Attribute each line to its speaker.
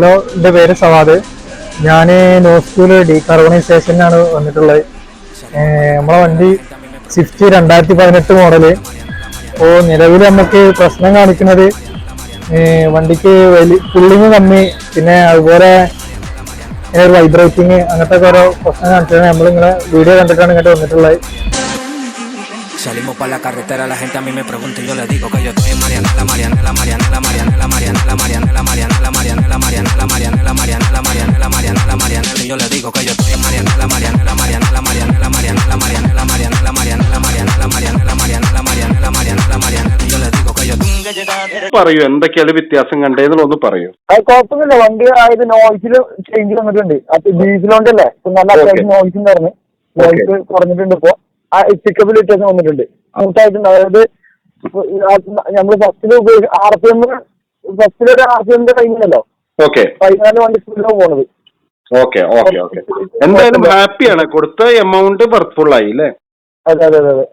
Speaker 1: Hello, എൻ്റെ പേര് സവാദ്. ഞാൻ നോസ്കൂല് ഡീകാർബണൈസേഷനാണ് വന്നിട്ടുള്ളത്. നമ്മളെ വണ്ടി സ്വിഫ്റ്റ് 2018 മോഡല്. അപ്പോൾ നിലവിൽ നമുക്ക് പ്രശ്നം കാണിക്കുന്നത് വണ്ടിക്ക് പുള്ളിങ് കമ്മി, പിന്നെ അതുപോലെ വൈബ്രേറ്റിങ്, അങ്ങനത്തെ ഓരോ പ്രശ്നം കാണിച്ചത്. നമ്മളിങ്ങനെ വീഡിയോ കണ്ടിട്ടാണ് ഇങ്ങോട്ട് വന്നിട്ടുള്ളത്.
Speaker 2: Salimos para la carretera, la gente a mí me pregunta y yo le digo que yo estoy en Marianela, Marianela, Marianela, Marianela, Marianela, Marianela, Marianela, Marianela, Marianela, Marianela, Marianela, Marianela, Marianela, Marianela, y yo le digo que yo estoy en Marianela, Marianela, Marianela, Marianela, Marianela, Marianela, Marianela, Marianela, Marianela, Marianela, Marianela, Marianela, Marianela, Marianela, y yo le digo que yo
Speaker 3: പറയൂ, എന്തൊക്കെയാണ് വ്യത്യാസം കണ്ടതെന്നുള്ളത് പറയൂ.
Speaker 4: കുഴപ്പമൊന്നുമില്ല. വണ്ടി ആയത് നോയ്സിൽ change വന്നിട്ടുണ്ട്. ഡീസലോണ്ടല്ലേ നല്ല അത്യാവശ്യം നോയ്സ് ഉണ്ടായിരുന്നു. നോയ്സ് കുറഞ്ഞിട്ടുണ്ട്. ഇപ്പോ പിക്കപ്പിൽ വ്യത്യാസം വന്നിട്ടുണ്ട്. സ്മൂത്തായിട്ടുണ്ട്. അതായത് നമ്മള് ഫസ്റ്റില് ഫസ്റ്റിലൊരു RPM ടൈമിലല്ലോ, 14 വണ്ടി സ്പീഡിലാണ് പോകുന്നത്.
Speaker 3: എന്തായാലും ഹാപ്പിയാണ്. കൊടുത്ത എമൗണ്ട് വർത്ത്ഫുൾ ആയി അല്ലേ?
Speaker 4: അതെ.